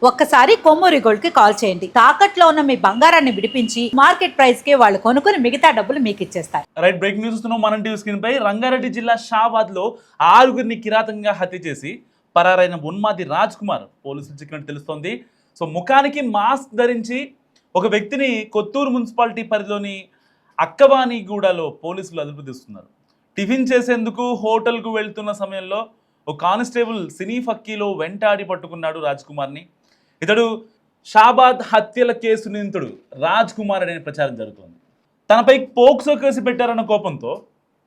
ఒక్కసారి కొమ్మూరి గోల్డ్ కి కాల్ చేయండి. తాకట్లో ఉన్న మీ బంగారాన్ని విడిపించి మార్కెట్ ప్రైస్ కి వాళ్ళు కొనుక్కుని మిగతా డబ్బులు మీకు ఇచ్చేస్తారు. రైట్, బ్రేకింగ్ న్యూస్ మనం టీవీ స్క్రీన్ పై రంగారెడ్డి జిల్లా షాబాద్ లో 6గురిని కిరాతకంగా హత్య చేసి పరారైన ఉన్మాది రాజ్ కుమార్ పోలీసులు చిక్కినట్టు తెలుస్తోంది. సో ముఖానికి మాస్క్ ధరించి ఒక వ్యక్తిని కొత్తూరు మున్సిపాలిటీ పరిధిలోని అక్కవానిగూడలో పోలీసులు అదుపు తీస్తున్నారు. టిఫిన్ చేసేందుకు హోటల్కు వెళ్తున్న సమయంలో ఒక కానిస్టేబుల్ సినీ ఫక్కీలో వెంటాడి పట్టుకున్నాడు రాజ్ కుమార్ని. ఇతడు షాబాద్ హత్యల కేసు నిందితుడు రాజ్ కుమార్ అనే ప్రచారం జరుగుతోంది. తనపై పోక్సో కేసు పెట్టారన్న కోపంతో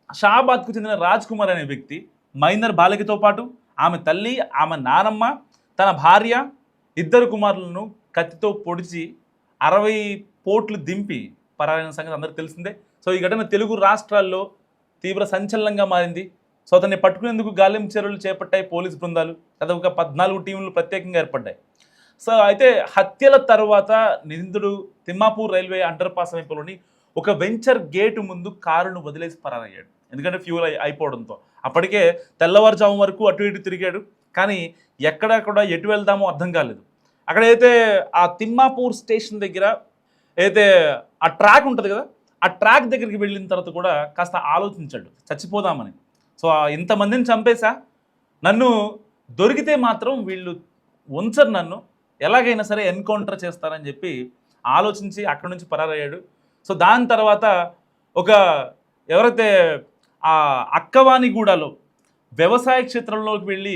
షాబాద్కు చెందిన రాజ్ కుమార్ అనే వ్యక్తి మైనర్ బాలికతో పాటు ఆమె తల్లి, ఆమె నానమ్మ, తన భార్య, 2 కుమారులను కత్తితో పొడిచి 60 పోట్లు దింపి పరారైన సంగతి అందరికీ తెలిసిందే. సో ఈ ఘటన తెలుగు రాష్ట్రాల్లో తీవ్ర సంచలనంగా మారింది. సో అతన్ని పట్టుకునేందుకు గాలింపు చర్యలు చేపట్టాయి పోలీసు బృందాలు. దాదాపుగా 14 టీంలు ప్రత్యేకంగా ఏర్పడ్డాయి. సో అయితే హత్యల తర్వాత నిందితుడు తిమ్మాపూర్ రైల్వే అండర్ పాస్ సమీపంలోని ఒక వెంచర్ గేటు ముందు కారును వదిలేసి పరారయ్యాడు. ఎందుకంటే ఫ్యూల్ అయిపోవడంతో అప్పటికే తెల్లవారుజాము వరకు అటు ఇటు తిరిగాడు. కానీ ఎక్కడ కూడా ఎటు వెళ్దామో అర్థం కాలేదు. అక్కడైతే ఆ తిమ్మాపూర్ స్టేషన్ దగ్గర అయితే ఆ ట్రాక్ ఉంటుంది కదా, ఆ ట్రాక్ దగ్గరికి వెళ్ళిన తర్వాత కూడా కాస్త ఆలోచించాడు చచ్చిపోదామని. సో ఇంతమందిని చంపేశా, నన్ను దొరికితే మాత్రం వీళ్ళు ఉంచరు, నన్ను ఎలాగైనా సరే ఎన్కౌంటర్ చేస్తారని చెప్పి ఆలోచించి అక్కడి నుంచి పరారయ్యాడు. సో దాని తర్వాత ఒక ఎవరైతే ఆ అక్కవానిగూడలో వ్యవసాయ క్షేత్రంలోకి వెళ్ళి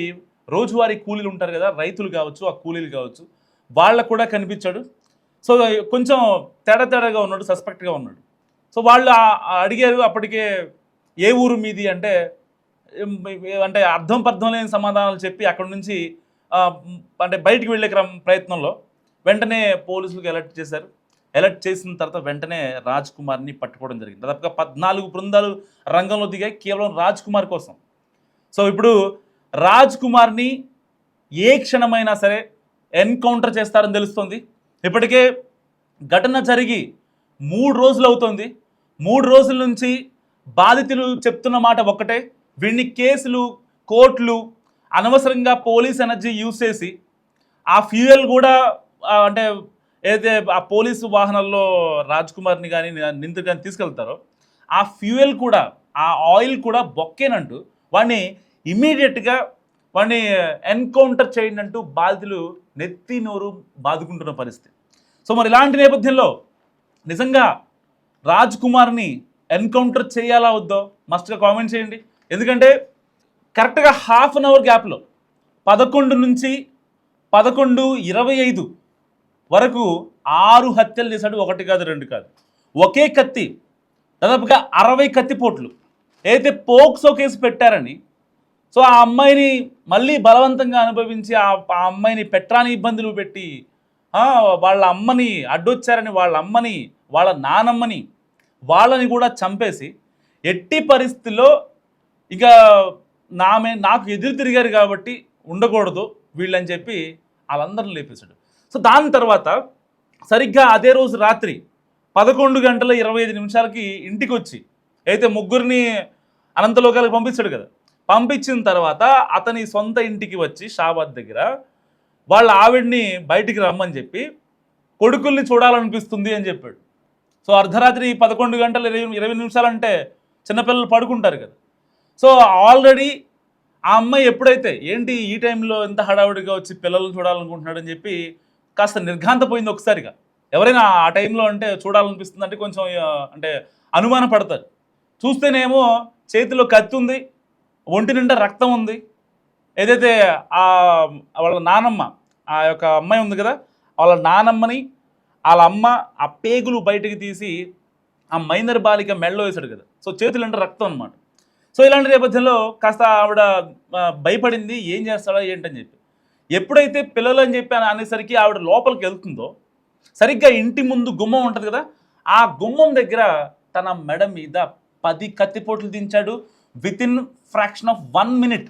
రోజువారీ కూలీలు ఉంటారు కదా, రైతులు కావచ్చు, ఆ కూలీలు కావచ్చు, వాళ్ళకు కూడా కనిపించాడు. సో కొంచెం తేడాగా ఉన్నాడు, సస్పెక్ట్గా ఉన్నాడు. సో వాళ్ళు అడిగారు అప్పటికే ఏ ఊరు మీది అంటే అర్థం పర్థం లేని సమాధానాలు చెప్పి అక్కడి నుంచి అంటే బయటికి వెళ్ళే ప్రయత్నంలో వెంటనే పోలీసులకు అలర్ట్ చేశారు. అలర్ట్ చేసిన తర్వాత వెంటనే రాజ్ కుమార్ని పట్టుకోవడం జరిగింది. దాదాపుగా 14 బృందాలు రంగంలో దిగాయి కేవలం రాజ్ కుమార్ కోసం. సో ఇప్పుడు రాజ్ కుమార్ని ఏ క్షణమైనా సరే ఎన్కౌంటర్ చేస్తారని తెలుస్తుంది. ఇప్పటికే ఘటన జరిగి 3 రోజులు అవుతుంది. 3 రోజుల నుంచి బాధితులు చెప్తున్న మాట ఒక్కటే, వీడిని కేసులు, కోర్టులు, అనవసరంగా పోలీస్ ఎనర్జీ యూజ్ చేసి ఆ ఫ్యూయల్ కూడా అంటే ఏదైతే ఆ పోలీసు వాహనాల్లో రాజ్ కుమార్ని కానీ నిందితుడు కానీ తీసుకెళ్తారో ఆ ఫ్యూయల్ కూడా, ఆ ఆయిల్ కూడా బొక్కేనంటూ వాడిని ఇమీడియట్గా వాడిని ఎన్కౌంటర్ చేయండి అంటూ బాధితులు నెత్తి నోరు బాదుకుంటున్న పరిస్థితి. సో మరి ఇలాంటి నేపథ్యంలో నిజంగా రాజ్ కుమార్ని ఎన్కౌంటర్ చేయాలా వద్దో మస్ట్గా కామెంట్ చేయండి. ఎందుకంటే కరెక్ట్గా హాఫ్ అన్ అవర్ గ్యాప్లో 11 నుంచి 11:25 వరకు 6 హత్యలు చేశాడు. 1 కాదు 2 కాదు, ఒకే కత్తి దాదాపుగా 60 కత్తిపోట్లు ఏదైతే పోక్సో కేసు పెట్టారని. సో ఆ అమ్మాయిని మళ్ళీ బలవంతంగా అనుభవించి ఆ అమ్మాయిని పెట్టరాని ఇబ్బందులు పెట్టి వాళ్ళ అమ్మని అడ్డొచ్చారని వాళ్ళ అమ్మని, వాళ్ళ నానమ్మని, వాళ్ళని కూడా చంపేసి ఎట్టి పరిస్థితుల్లో ఇక నాకు ఎదురు తిరిగారు కాబట్టి ఉండకూడదు వీళ్ళని చెప్పి వాళ్ళందరిని లేపేశాడు. సో దాని తర్వాత సరిగ్గా అదే రోజు రాత్రి 11:25 ఇంటికి వచ్చి అయితే ముగ్గురిని అనంతలోకాలకు పంపించాడు కదా, పంపించిన తర్వాత అతని సొంత ఇంటికి వచ్చి షాబాద్ దగ్గర వాళ్ళ ఆవిడ్ని బయటికి రమ్మని చెప్పి కొడుకుల్ని చూడాలనిపిస్తుంది అని చెప్పాడు. సో అర్ధరాత్రి 11:20 అంటే చిన్నపిల్లలు పడుకుంటారు కదా. సో ఆల్రెడీ ఆ అమ్మాయి ఎప్పుడైతే ఏంటి ఈ టైంలో ఎంత హడావుడిగా వచ్చి పిల్లలను చూడాలనుకుంటున్నాడని చెప్పి కాస్త నిర్ఘాంతపోయింది ఒకసారిగా. ఎవరైనా ఆ టైంలో అంటే చూడాలనిపిస్తుంది అంటే కొంచెం అంటే అనుమాన పడతారు. చూస్తేనేమో చేతిలో కత్తి ఉంది, ఒంటి నిండా రక్తం ఉంది. ఏదైతే వాళ్ళ నానమ్మ, ఆ యొక్క అమ్మాయి ఉంది కదా, వాళ్ళ నానమ్మని వాళ్ళ అమ్మ ఆ పేగులు బయటకు తీసి ఆ మైనర్ బాలిక మెడలో వేశాడు కదా. సో చేతులు అంటే రక్తం అనమాట. సో ఇలాంటి నేపథ్యంలో కాస్త ఆవిడ భయపడింది, ఏం చేస్తాడో ఏంటని చెప్పి. ఎప్పుడైతే పిల్లలు అని చెప్పి అనేసరికి ఆవిడ లోపలికి వెళ్తుందో సరిగ్గా ఇంటి ముందు గుమ్మం ఉంటుంది కదా, ఆ గుమ్మం దగ్గర తన మెడ మీద 10 కత్తిపోట్లు దించాడు. వితిన్ ఫ్రాక్షన్ ఆఫ్ 1 minute,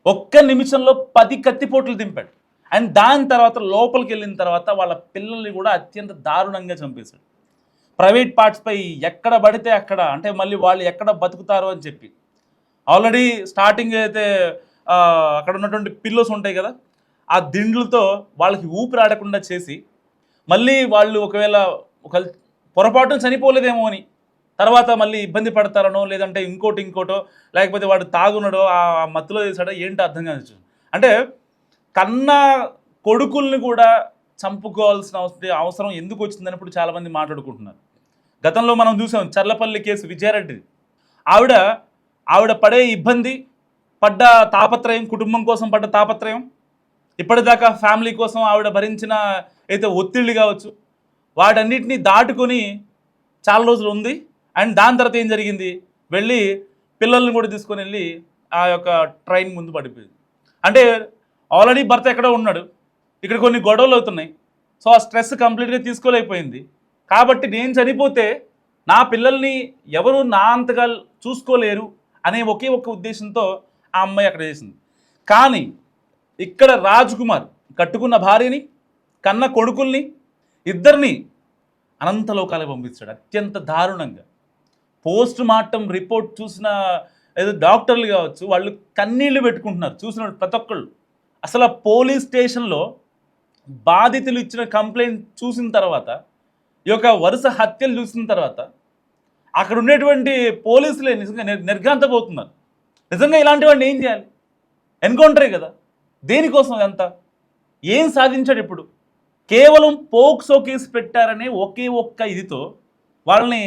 1 నిమిషంలో 10 కత్తిపోట్లు దింపాడు. అండ్ దాని తర్వాత లోపలికి వెళ్ళిన తర్వాత వాళ్ళ పిల్లల్ని కూడా అత్యంత దారుణంగా చంపేశాడు. ప్రైవేట్ పార్ట్స్పై ఎక్కడ పడితే అక్కడ, అంటే మళ్ళీ వాళ్ళు ఎక్కడ బతుకుతారో అని చెప్పి ఆల్రెడీ స్టార్టింగ్ అయితే అక్కడ ఉన్నటువంటి పిల్లోస్ ఉంటాయి కదా, ఆ దిండ్లతో వాళ్ళకి ఊపిరాడకుండా చేసి మళ్ళీ వాళ్ళు ఒకవేళ ఒక పొరపాటున చనిపోలేదేమో అని తర్వాత మళ్ళీ ఇబ్బంది పడతారనో లేదంటే ఇంకోటో లేకపోతే వాడు తాగునడో ఆ మత్తులో చేశాడో ఏంటో అర్థం కాదు. అంటే కన్న కొడుకుల్ని కూడా చంపుకోవాల్సిన అవసరం ఎందుకు వచ్చిందని ఇప్పుడు చాలామంది మాట్లాడుకుంటున్నారు. గతంలో మనం చూసాం చర్లపల్లి కేసు విజయారెడ్డిది. ఆవిడ పడే ఇబ్బంది, పడ్డ తాపత్రయం, కుటుంబం కోసం పడ్డ తాపత్రయం, ఇప్పటిదాకా ఫ్యామిలీ కోసం ఆవిడ భరించిన అయితే ఒత్తిళ్ళు కావచ్చు, వాటన్నిటినీ దాటుకొని చాలా రోజులు ఉంది. అండ్ దాని తర్వాత ఏం జరిగింది, వెళ్ళి పిల్లల్ని కూడా తీసుకొని వెళ్ళి ఆ యొక్క ట్రైన్ ముందు పడిపోయింది. అంటే ఆల్రెడీ భర్త ఎక్కడో ఉన్నాడు, ఇక్కడ కొన్ని గొడవలు అవుతున్నాయి. సో ఆ స్ట్రెస్ కంప్లీట్గా తీసుకోలేకపోయింది. కాబట్టి నేను చనిపోతే నా పిల్లల్ని ఎవరు నా అంతగా చూసుకోలేరు అనే ఒకే ఒక్క ఉద్దేశంతో ఆ అమ్మాయి అక్కడ చేసింది. కానీ ఇక్కడ రాజ్ కుమార్ కట్టుకున్న భార్యని, కన్న కొడుకుల్ని, ఇద్దరిని అనంతలోకాలకు పంపించాడు అత్యంత దారుణంగా. పోస్ట్ మార్టం రిపోర్ట్ చూసిన ఏదో డాక్టర్లు కావచ్చు, వాళ్ళు కన్నీళ్లు పెట్టుకుంటున్నారు చూసిన ప్రతి ఒక్కళ్ళు. అసలు పోలీస్ స్టేషన్లో బాధితులు ఇచ్చిన కంప్లైంట్ చూసిన తర్వాత, ఈ యొక్క వరుస హత్యలు చూసిన తర్వాత అక్కడ ఉండేటువంటి పోలీసులే నిజంగా నిర్ఘాంతపోతున్నారు. నిజంగా ఇలాంటి వాడిని ఏం చేయాలి? ఎన్కౌంటరే కదా. దేనికోసం అంతా ఏం సాధించాడు? ఇప్పుడు కేవలం పోక్సో కేసు పెట్టారనే ఒకే ఒక్క ఇదితో వాళ్ళని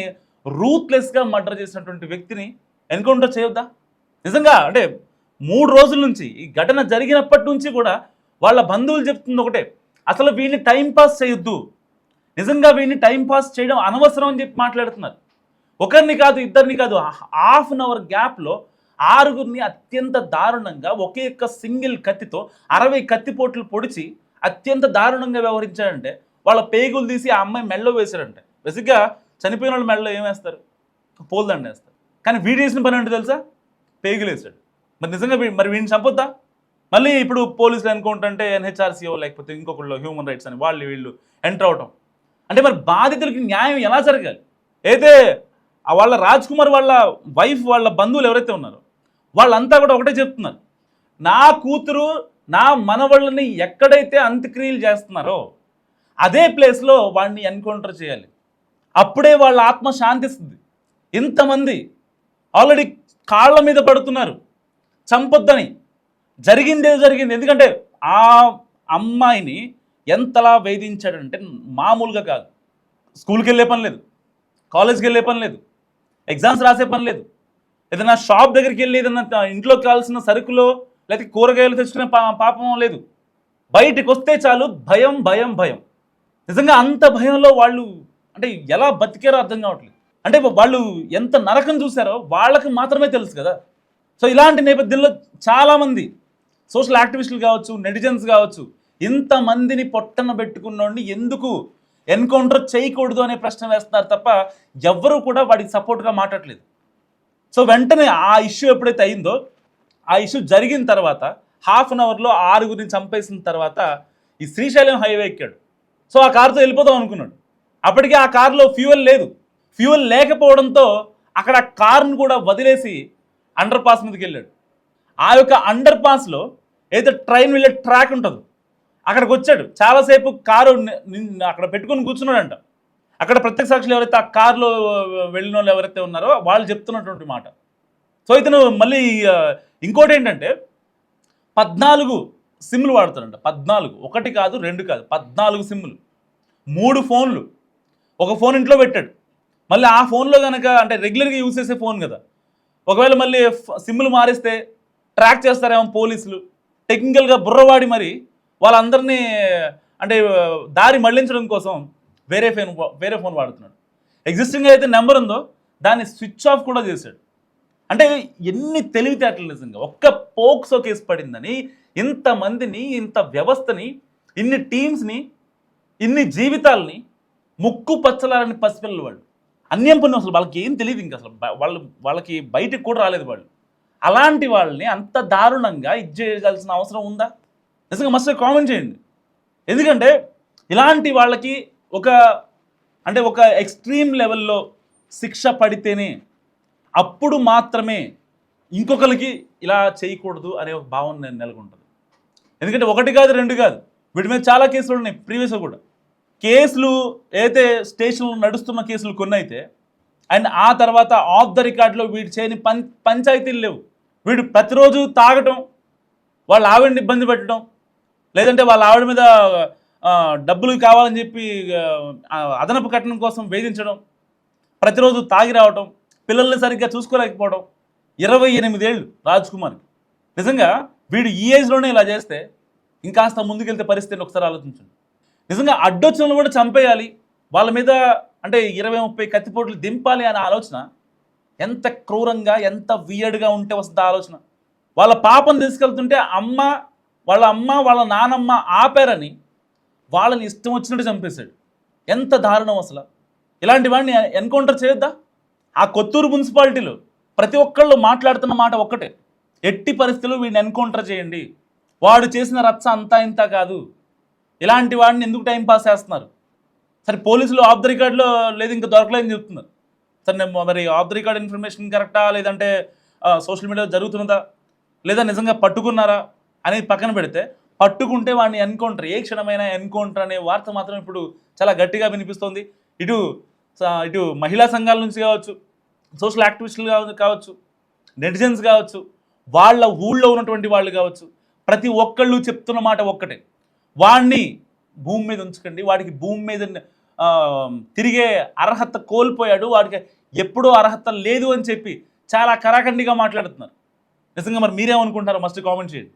రూత్లెస్గా మర్డర్ చేసినటువంటి వ్యక్తిని ఎన్కౌంటర్ చేయొద్దా? నిజంగా అంటే 3 రోజుల నుంచి ఈ ఘటన జరిగినప్పటి నుంచి కూడా వాళ్ళ బంధువులు చెప్తుంది ఒకటే, అసలు వీడిని టైంపాస్ చేయొద్దు, నిజంగా వీడిని టైంపాస్ చేయడం అనవసరం అని చెప్పి మాట్లాడుతున్నారు. ఒకరిని కాదు, ఇద్దరిని కాదు, హాఫ్ అన్ అవర్ గ్యాప్లో 6గురిని అత్యంత దారుణంగా ఒకే ఒక్క సింగిల్ కత్తితో 60 కత్తిపోట్లు పొడిచి అత్యంత దారుణంగా వ్యవహరించాడంటే వాళ్ళ పేగులు తీసి ఆ అమ్మాయి మెడలో వేశాడంటే. బేసిక్గా చనిపోయిన వాళ్ళు మెడలో ఏం వేస్తారు? పూలదండ వేస్తారు. కానీ వీడు చేసిన పని అంటే తెలుసా? పేగులు వేసాడు. మరి నిజంగా మరి వీడిని చంపొద్దా? మళ్ళీ ఇప్పుడు పోలీసులు అనుకుంటుంటే ఎన్హెచ్ఆర్సీఓ లేకపోతే ఇంకొకళ్ళు హ్యూమన్ రైట్స్ అని వీళ్ళు ఎంటర్ అవటం అంటే మరి బాధితులకి న్యాయం ఎలా జరగాలి? అయితే వాళ్ళ రాజ్ కుమార్ వాళ్ళ వైఫ్, వాళ్ళ బంధువులు ఎవరైతే ఉన్నారో వాళ్ళంతా కూడా ఒకటే చెప్తున్నారు, నా కూతురు నా మనవళ్ళని ఎక్కడైతే అంత్యక్రియలు చేస్తున్నారో అదే ప్లేస్లో వాడిని ఎన్కౌంటర్ చేయాలి, అప్పుడే వాళ్ళ ఆత్మ శాంతిస్తుంది. ఇంతమంది ఆల్రెడీ కాళ్ళ మీద పడుతున్నారు చంపొద్దని. జరిగిందే జరిగింది. ఎందుకంటే ఆ అమ్మాయిని ఎంతలా వేధించాడంటే మామూలుగా కాదు. స్కూల్కి వెళ్ళే పని లేదు, కాలేజ్కి వెళ్ళే పని లేదు, ఎగ్జామ్స్ రాసే పని లేదు, ఏదైనా షాప్ దగ్గరికి వెళ్ళి ఏదైనా ఇంట్లోకి కావాల్సిన సరుకులో లేకపోతే కూరగాయలు తెచ్చుకునే పాపం లేదు. బయటికి వస్తే చాలు భయం భయం భయం. నిజంగా అంత భయంలో వాళ్ళు అంటే ఎలా బతికారో అర్థం కావట్లేదు. అంటే వాళ్ళు ఎంత నరకం చూసారో వాళ్ళకి మాత్రమే తెలుసు కదా. సో ఇలాంటి నేపథ్యంలో చాలామంది సోషల్ యాక్టివిస్టులు కావచ్చు, నెటిజన్స్ కావచ్చు, ఇంతమందిని పొట్టన పెట్టుకున్నోడిని ఎందుకు ఎన్కౌంటర్ చేయకూడదు అనే ప్రశ్న వేస్తున్నారు తప్ప ఎవ్వరూ కూడా వాడికి సపోర్ట్గా మాట్లాడలేదు. సో వెంటనే ఆ ఇష్యూ ఎప్పుడైతే అయిందో, ఆ ఇష్యూ జరిగిన తర్వాత హాఫ్ అన్ అవర్లో 6గురిని చంపేసిన తర్వాత ఈ శ్రీశైలం హైవే ఎక్కాడు. సో ఆ కారుతో వెళ్ళిపోదాం అనుకున్నాడు. అప్పటికే ఆ కారులో ఫ్యూయల్ లేదు. ఫ్యూయల్ లేకపోవడంతో అక్కడ కారును కూడా వదిలేసి అండర్ పాస్ మీదకి వెళ్ళాడు. ఆ యొక్క అండర్ పాస్లో ఏదైతే ట్రైన్ వెళ్ళే ట్రాక్ ఉంటుందో అక్కడికి వచ్చాడు. చాలాసేపు కారు అక్కడ పెట్టుకొని కూర్చున్నాడంట. అక్కడ ప్రత్యక్ష సాక్షులు ఎవరైతే ఆ కారులో వెళ్ళిన వాళ్ళు ఎవరైతే ఉన్నారో వాళ్ళు చెప్తున్నటువంటి మాట. సో ఇతను మళ్ళీ ఇంకోటి ఏంటంటే 14 సిమ్లు వాడుతాడంట. 14, 1 కాదు 2 కాదు, 14 సిమ్లు, 3 ఫోన్లు. ఒక ఫోన్ ఇంట్లో పెట్టాడు. మళ్ళీ ఆ ఫోన్లో కనుక అంటే రెగ్యులర్గా యూజ్ చేసే ఫోన్ కదా, ఒకవేళ మళ్ళీ సిమ్లు మారిస్తే ట్రాక్ చేస్తారేమో పోలీసులు. టెక్నికల్గా బుర్రవాడి మరి వాళ్ళందరినీ అంటే దారి మళ్లించడం కోసం వేరే ఫోన్ వాడుతున్నాడు. ఎగ్జిస్టింగ్గా అయితే నెంబర్ ఉందో దాన్ని స్విచ్ ఆఫ్ కూడా చేశాడు. అంటే ఎన్ని తెలివితేటలు నిజంగా. ఒక్క పోక్సో కేసు పడిందని ఇంతమందిని, ఇంత వ్యవస్థని, ఇన్ని టీమ్స్ని, ఇన్ని జీవితాలని ముక్కు పచ్చలారని పసిపిల్లలు వాళ్ళు. అన్యం పన్ను అసలు వాళ్ళకి ఏం తెలియదు. ఇంకా అసలు వాళ్ళకి బయటికి కూడా రాలేదు వాళ్ళు. అలాంటి వాళ్ళని అంత దారుణంగా ఇది చేయగలసిన అవసరం ఉందా? నిజంగా మస్తు కామెంట్ చేయండి. ఎందుకంటే ఇలాంటి వాళ్ళకి ఒక ఎక్స్ట్రీమ్ లెవెల్లో శిక్ష పడితేనే అప్పుడు మాత్రమే ఇంకొకరికి ఇలా చేయకూడదు అనే ఒక భావన నెలకొంటుంది. ఎందుకంటే ఒకటి కాదు రెండు కాదు, వీటి మీద చాలా కేసులు ఉన్నాయి ప్రీవియస్గా కూడా. కేసులు అయితే స్టేషన్లో నడుస్తున్న కేసులు కొన్ని అయితే, అండ్ ఆ తర్వాత ఆఫ్ ద రికార్డ్లో వీడు చేయని పంచాయతీలు లేవు. వీడు ప్రతిరోజు తాగటం, వాళ్ళ ఆవిడని ఇబ్బంది పెట్టడం, లేదంటే వాళ్ళ ఆవిడ మీద డబ్బులు కావాలని చెప్పి అదనపు కట్టడం కోసం వేధించడం, ప్రతిరోజు తాగి రావటం, పిల్లల్ని సరిగ్గా చూసుకోలేకపోవడం. 28 ఏళ్ళు రాజ్ కుమార్కి. నిజంగా వీడు ఈ ఏజ్లోనే ఇలా చేస్తే ఇంకాస్త ముందుకెళ్తే పరిస్థితిని ఒకసారి ఆలోచించండి. నిజంగా అడ్డొచ్చిన కూడా చంపేయాలి, వాళ్ళ మీద అంటే 20-30 కత్తిపోట్లు దింపాలి అనే ఆలోచన ఎంత క్రూరంగా, ఎంత వియర్డ్గా ఉంటే వస్తుంది ఆలోచన. వాళ్ళ పాపను తీసుకెళ్తుంటే వాళ్ళ అమ్మ వాళ్ళ నానమ్మ ఆపారని వాళ్ళని ఇష్టం వచ్చినట్టు చంపేశాడు. ఎంత దారుణం అసలు. ఇలాంటి వాడిని ఎన్కౌంటర్ చేయొద్దా? ఆ కొత్తూరు మున్సిపాలిటీలో ప్రతి ఒక్కళ్ళు మాట్లాడుతున్న మాట ఒక్కటే, ఎట్టి పరిస్థితుల్లో వీడిని ఎన్కౌంటర్ చేయండి, వాడు చేసిన రచ్చ అంతా ఇంత కాదు, ఇలాంటి వాడిని ఎందుకు టైం పాస్ చేస్తున్నారు. సరే పోలీసులు ఆఫ్ ద రికార్డులో లేదు ఇంకా దొరకలేదని చెప్తున్నారు. సరే మరి ఆఫ్ ద రికార్డ్ ఇన్ఫర్మేషన్ కరెక్టా, లేదంటే సోషల్ మీడియాలో జరుగుతున్నదా, లేదా నిజంగా పట్టుకున్నారా అనేది పక్కన పెడితే, పట్టుకుంటే వాడిని ఎన్కౌంటర్, ఏ క్షణమైనా ఎన్కౌంటర్ అనే వార్త మాత్రం ఇప్పుడు చాలా గట్టిగా వినిపిస్తోంది. ఇటు మహిళా సంఘాల నుంచి కావచ్చు, సోషల్ యాక్టివిస్టులు కావచ్చు, నెటిజన్స్ కావచ్చు, వాళ్ళ ఊళ్ళో ఉన్నటువంటి వాళ్ళు కావచ్చు, ప్రతి ఒక్కళ్ళు చెప్తున్న మాట ఒక్కటే, వాడిని భూమి మీద ఉంచకండి, వాడికి భూమి మీద తిరిగే అర్హత కోల్పోయాడు, వాడికి ఎప్పుడూ అర్హత లేదు అని చెప్పి చాలా కరాఖండిగా మాట్లాడుతున్నారు. నిజంగా మరి మీరేమనుకుంటారో మస్ట్ కామెంట్ చేయండి.